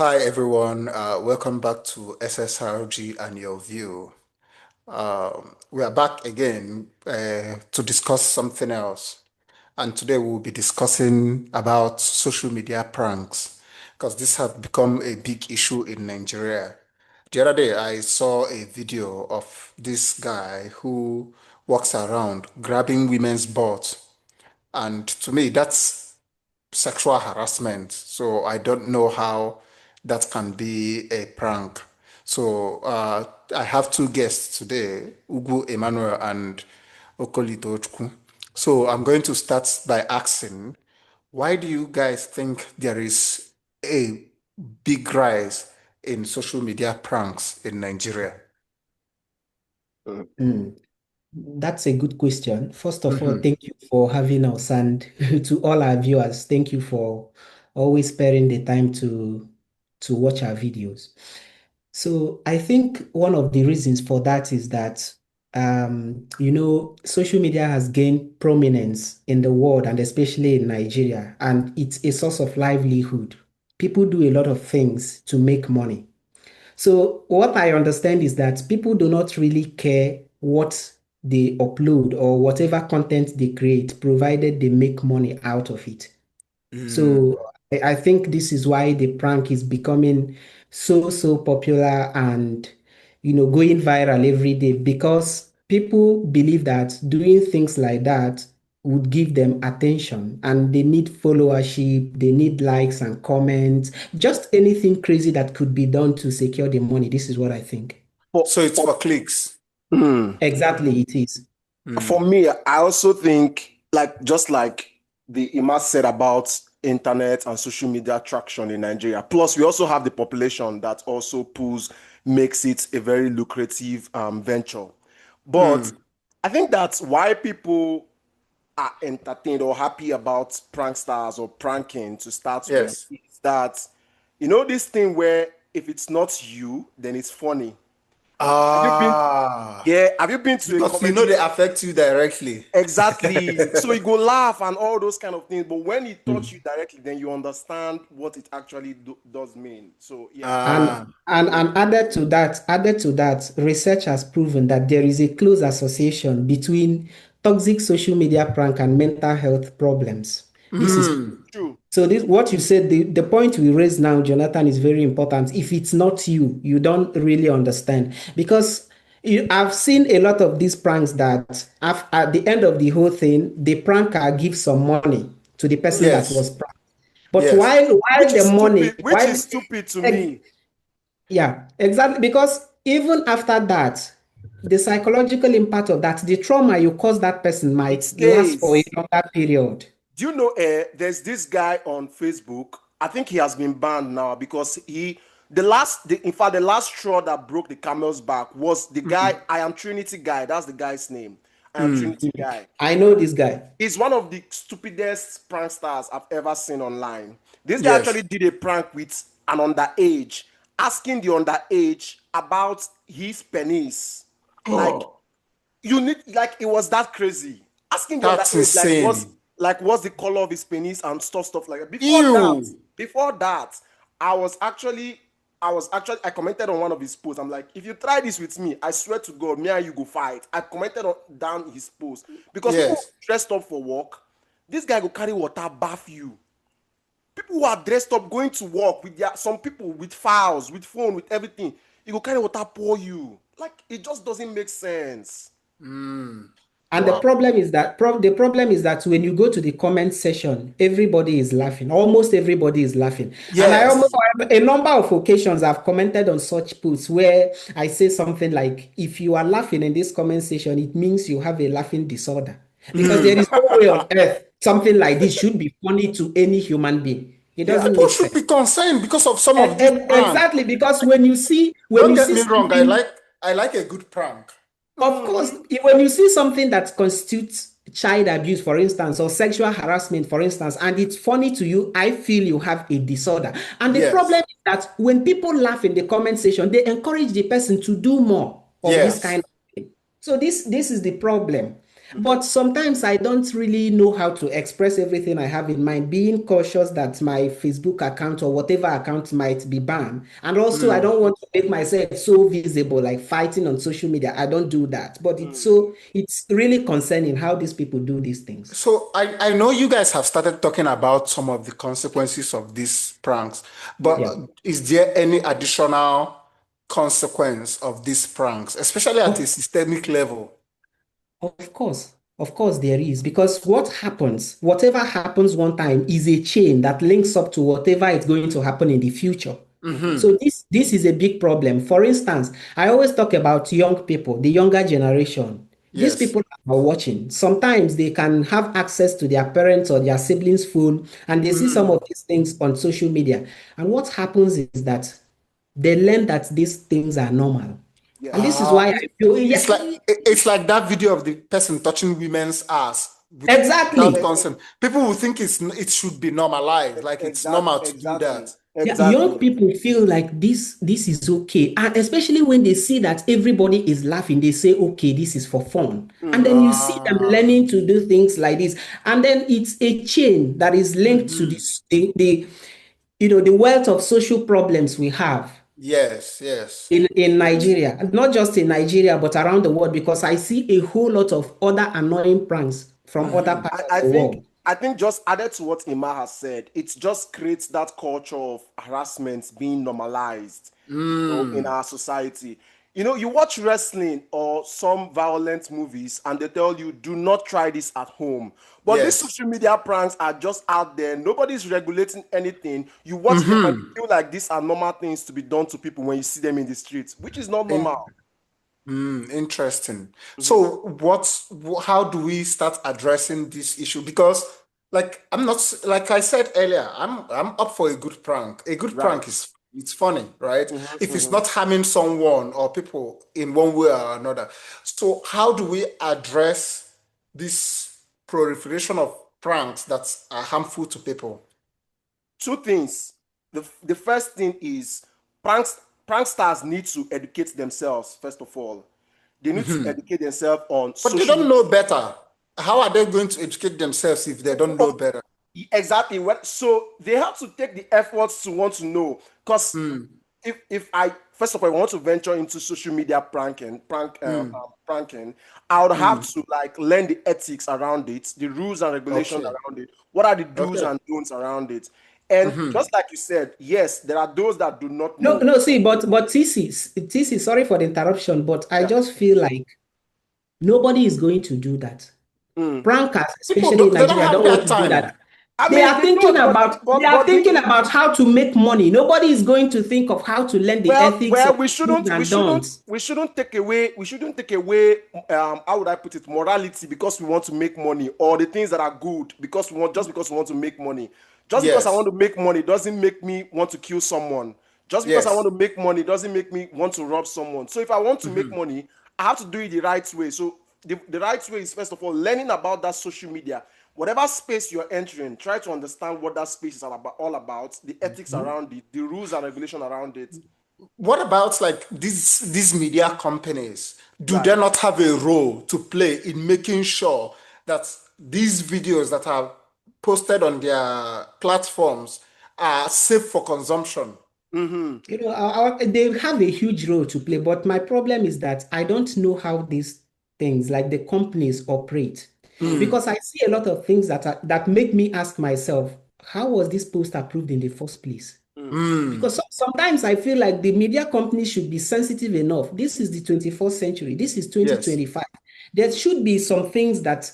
Hi everyone, welcome back to SSRG and Your View. We are back again to discuss something else. And today we'll be discussing about social media pranks because this has become a big issue in Nigeria. The other day I saw a video of this guy who walks around grabbing women's butts. And to me, that's sexual harassment. So I don't know how that can be a prank. So I have two guests today, Ugu Emmanuel and Okolito Ochku. So I'm going to start by asking, why do you guys think there is a big rise in social media pranks in Nigeria? Mm, that's a good question. First of all, Mhm. thank you for having us, and to all our viewers, thank you for always sparing the time to watch our videos. So I think one of the reasons for that is that social media has gained prominence in the world and especially in Nigeria, and it's a source of livelihood. People do a lot of things to make money. So what I understand is that people do not really care what they upload or whatever content they create, provided they make money out of it. Mm. So I think this is why the prank is becoming so popular and going viral every day because people believe that doing things like that would give them attention and they need followership, they need likes and comments, just anything crazy that could be done to secure the money. This is what I think. So it's for clicks. Hmm. Exactly, it is. For Mm. me, I also think, like just like the Ima said about internet and social media traction in Nigeria. Plus, we also have the population that also makes it a very lucrative venture. But Mm. I think that's why people are entertained or happy about pranksters or pranking to start with. Yes. Is that this thing where if it's not you, then it's funny. Have you been? Ah, Yeah, have you been to a because you know comedy? they affect you directly. Exactly. So you go laugh and all those kind of things, but when it touch Mm. you directly, then you understand what it actually does mean. So yeah, And Ah, and added to that, research has proven that there is a close association between toxic social media prank and mental health problems. This is mm, true. so this what you said, the point we raised now, Jonathan, is very important. If it's not you, you don't really understand. Because I've seen a lot of these pranks that at the end of the whole thing, the pranker gives some money to the person that yes, was pranked. But yes. while the money, Which is stupid to me. yeah, exactly. Because even after that, the psychological impact of that, the trauma you cause that person It might last for a stays. longer period. Do you know, there's this guy on Facebook. I think he has been banned now because in fact, the last straw that broke the camel's back was the guy, Mm, I am Trinity guy. That's the guy's name. I am mm, Trinity guy. I know this guy. He's one of the stupidest pranksters I've ever seen online. This guy yes. actually did a prank with an underage, asking the underage about his penis. Like, Oh, it was that crazy. Asking the that's underage, insane. what's the color of his penis and stuff like that. Ew. Before that, I was actually, I commented on one of his posts. I'm like, if you try this with me, I swear to God, me and you go fight. I commented down his post because people Yes. dressed up for work. This guy go carry water, bath you. People who are dressed up going to work with some people with files, with phone, with everything. You go carry water, pour you. Like it just doesn't make sense. Mm, And wow. the problem is that when you go to the comment section, everybody is laughing. Almost everybody is laughing. And I almost Yes. a number of occasions I've commented on such posts where I say something like, if you are laughing in this comment section, it means you have a laughing disorder. Because there Mm. is no way on earth something like this should be funny to any human being. It Yeah. doesn't People make should sense. be concerned because of some of this prank. Exactly, because when Don't you get see me wrong. something. I like a good prank. Of course, Mhm. when you see something that constitutes child abuse, for instance, or sexual harassment, for instance, and it's funny to you, I feel you have a disorder. And the problem Yes. is that when people laugh in the comment section, they encourage the person to do more of this kind Yes. of thing. So this is the problem. But sometimes I don't really know how to express everything I have in mind, being cautious that my Facebook account or whatever account might be banned. And also, I Mm. don't want to make myself so visible, like fighting on social media. I don't do that. But it's really concerning how these people do these things. So I know you guys have started talking about some of the consequences of these pranks, but Yeah. is there any additional consequence of these pranks, especially at a Of systemic level? Of course, there is, because whatever happens one time is a chain that links up to whatever is going to happen in the future. Mm-hmm. So this is a big problem. For instance, I always talk about young people, the younger generation. These Yes. people are watching. Sometimes they can have access to their parents or their siblings' phone, and they see some Mm. of these things on social media. And what happens is that they learn that these things are normal. And Yes. this is why I feel, yeah, It's like that video of the person touching women's ass without exactly. consent. People will think it should be normalized, like it's normal to do Exactly. that. Yeah, young Exactly. people feel like this is okay, and especially when they see that everybody is laughing, they say, "Okay, this is for fun." And then you see them Ah. learning to do things like this, and then it's a chain that is linked to Mhm. this the wealth of social problems we have Yes, yes. in Nigeria, and not just in Nigeria but around the world. Because I see a whole lot of other annoying pranks from other Mhm. parts of I the think world. just added to what Ima has said, it just creates that culture of harassment being normalized, in Mm. our society. You watch wrestling or some violent movies and they tell you do not try this at home. But these Yes. social media pranks are just out there. Nobody's regulating anything. You watch them and you Hmm. feel like these are normal things to be done to people when you see them in the streets, which is not In, normal. Interesting. Mhm. So how do we start addressing this issue? Because like I'm not like I said earlier, I'm up for a good prank. A good prank Right. is it's funny, right? Mhm, If it's mhm. not harming someone or people in one way or another. So how do we address this proliferation of pranks that are harmful to people? Two things. The first thing is pranksters need to educate themselves, first of all. They need to Mhm. educate themselves on But they social don't media. know better. How are they going to educate themselves if they don't know Oh, better? exactly. So they have to take the efforts to want to know. Because Mm, if I first of all want to venture into social media mm, pranking, I would have mm. to like learn the ethics around it, the rules and regulations Okay. around it. What are the do's Okay. and don'ts around it? And Hmm. just like you said, yes, there are those that do not No, know. no, see, but TC, sorry for the interruption, but I Yeah. just feel like nobody is going to do that. Mm. Prankers, People especially in they don't Nigeria, have don't want that to do time. that. I They mean, are they thinking don't, about they are but thinking about how to make money. Nobody is going to think of how to learn the ethics well, of do's and don'ts. we shouldn't take away how would I put it, morality because we want to make money, or the things that are good because we want to make money. Just because I want Yes. to make money doesn't make me want to kill someone. Just because I want Yes. to make money doesn't make me want to rob someone. So if I want to make Hmm. money, I have to do it the right way. So the right way is first of all learning about that social media. Whatever space you're entering, try to understand what that space is all about, the ethics around it, the rules and regulation around it. What about like these media companies? Do they Right. not have a role to play in making sure that these videos that are posted on their platforms are safe for consumption? Mm-hmm. They have a huge role to play, but my problem is that I don't know how these things, like the companies, operate. Mm, Because I see a lot of things that make me ask myself, how was this post approved in the first place? mm. Because sometimes I feel like the media companies should be sensitive enough. This is the 21st century. This is Yes. 2025. There should be some things that,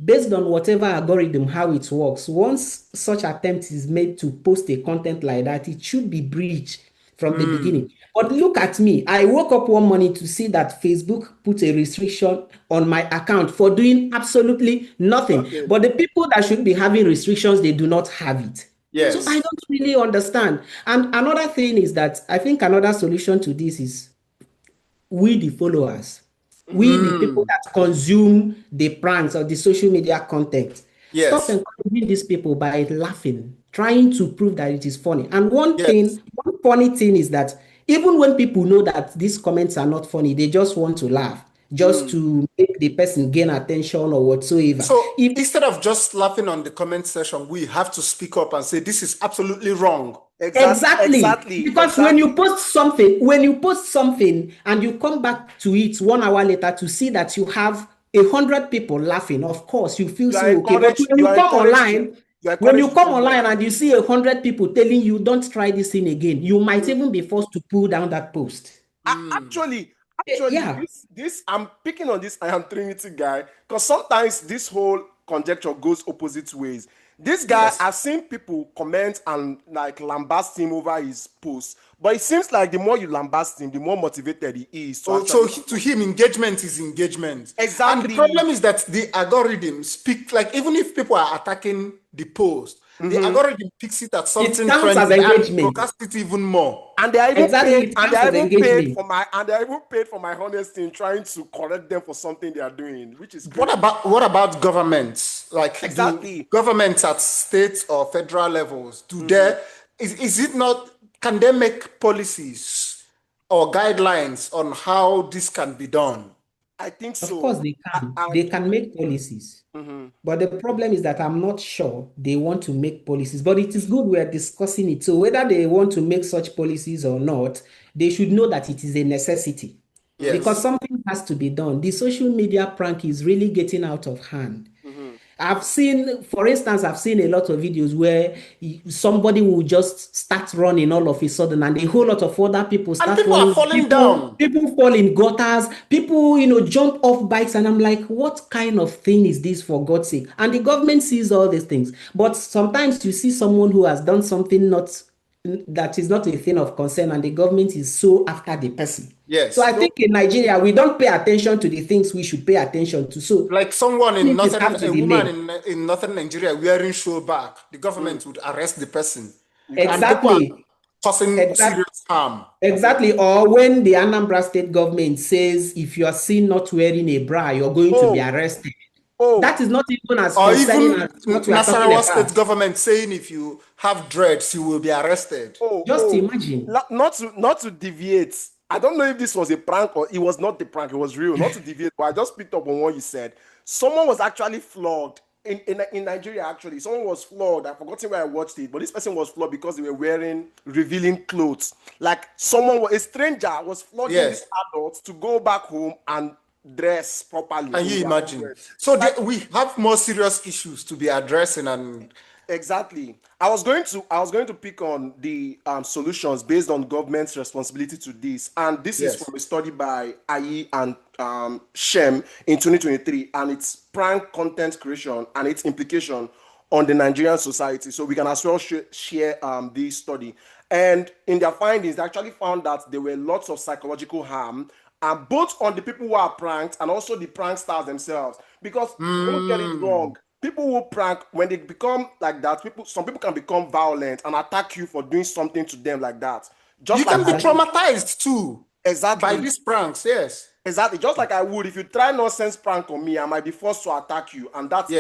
based on whatever algorithm, how it works, once such attempt is made to post a content like that, it should be breached from the beginning. Mm. But look at me. I woke up one morning to see that Facebook put a restriction on my account for doing absolutely nothing. Okay. But the people that should be having restrictions, they do not have it. So I Yes. don't really understand. And another thing is that I think another solution to this is we, the followers, we, the people Mm. that consume the pranks or the social media content, stop Yes. encouraging these people by laughing, trying to prove that it is funny. And Yes. one funny thing is that even when people know that these comments are not funny, they just want to laugh. just to make the person gain attention or whatsoever. So If instead of just laughing on the comment section, we have to speak up and say this is absolutely wrong. Exactly. Because when you post something and you come back to it 1 hour later to see that you have 100 people laughing, of course you feel You are so okay. But encouraged. You are encouraged. when you come online and you see 100 people telling you don't try this thing again, you might even be forced to pull down that post. Actually, Yeah. this I'm picking on this I am Trinity guy because sometimes this whole conjecture goes opposite ways. This guy, Yes. I've seen people comment and like lambast him over his posts, but it seems like the more you lambast him, the more motivated he is. So to him, engagement is engagement. Exactly. And the problem is that the algorithm speak like even if people are attacking the post, the algorithm picks it as something counts as trendy and engagement. broadcasts it even more. And they are even Exactly, paid, it and counts they are as even paid engagement. for my honesty in trying to correct them for something they are doing, which is What about governments? Like Exactly. do governments at state or federal levels, is it not, can they make policies or guidelines on how this can be done? I think Of so. course they can. They can make policies. But the problem is that I'm not sure they want to make policies. But it is good we're discussing it. So whether they want to make such policies or not, they should know that it is a necessity. Yes. Because something has to be done. The social media prank is really getting out of hand. For instance, I've seen a lot of videos where somebody will just start running all of a sudden, and a whole lot of other people start people are running. falling down. People fall in gutters. People, jump off bikes, and I'm like, what kind of thing is this, for God's sake? And the government sees all these things, but sometimes you see someone who has done something that is not a thing of concern, and the government is so after the person. Yes. So I think in Nigeria, we don't pay attention to the things we should pay attention to. So like someone in things have to a be woman made. in northern Nigeria wearing show back, the government would arrest the person. And people are Exactly. causing serious harm. Exactly. Or when the Anambra State government says if you are seen not wearing a bra, you're going to be arrested. That is not even as Or concerning even as what we are talking Nasarawa State about. government saying if you have dreads, you will be arrested. Just imagine. Not to deviate. I don't know if this was a prank or it was not the prank, it was real. Not to deviate, but I just picked up on what you said. Someone was actually flogged in Nigeria, actually. Someone was flogged. I've forgotten where I watched it, but this person was flogged because they were wearing revealing clothes. Like a stranger was flogging these adults to go back home and dress properly. Can you imagine? So we have more serious issues to be addressing. And exactly, I was going to pick on the solutions based on government's responsibility to this, and this is from a study by Ayi and Shem in 2023, and it's prank content creation and its implication on the Nigerian society. So we can as well share this study. And in their findings, they actually found that there were lots of psychological harm, and both on the people who are pranked and also the pranksters themselves. Because don't get it wrong, people who prank, when they become like that, some people can become violent and attack you for doing something to them like that. You can be traumatized too. Exactly. By these pranks, yes. Exactly. Just like I would, if you try nonsense prank on me, I might be forced to attack you, and that's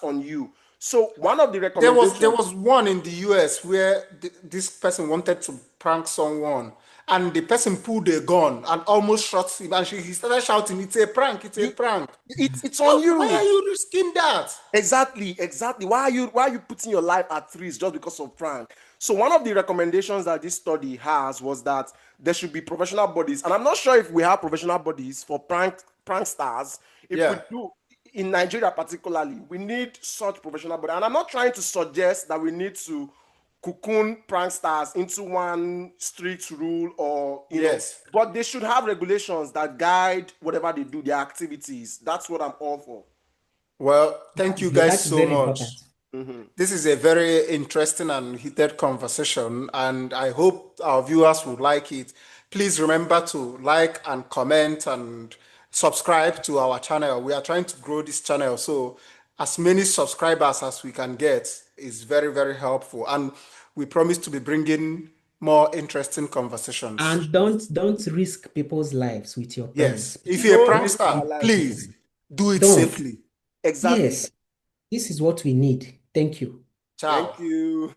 on you. So one of the recommendations, there was one in the US where this person wanted to prank someone, and the person pulled a gun and almost shot him, and he started shouting, "It's a prank! It's a prank! It's on you! Why are you risking that?" Exactly. Why are you putting your life at risk just because of prank? So one of the recommendations that this study has was that there should be professional bodies, and I'm not sure if we have professional bodies for pranksters. If we do, in Nigeria particularly, we need such professional bodies. And I'm not trying to suggest that we need to cocoon pranksters into one strict rule or you know, but they should have regulations that guide whatever they do, their activities. That's what I'm all for. Well, thank you guys so much. This is a very interesting and heated conversation, and I hope our viewers will like it. Please remember to like and comment and subscribe to our channel. We are trying to grow this channel, so as many subscribers as we can get is very, very helpful. And we promise to be bringing more interesting conversations. And don't risk people's lives with your pranks. If you're a prankster, please do it safely. Exactly. Yes. This is what we need. Thank you. Ciao. Thank you.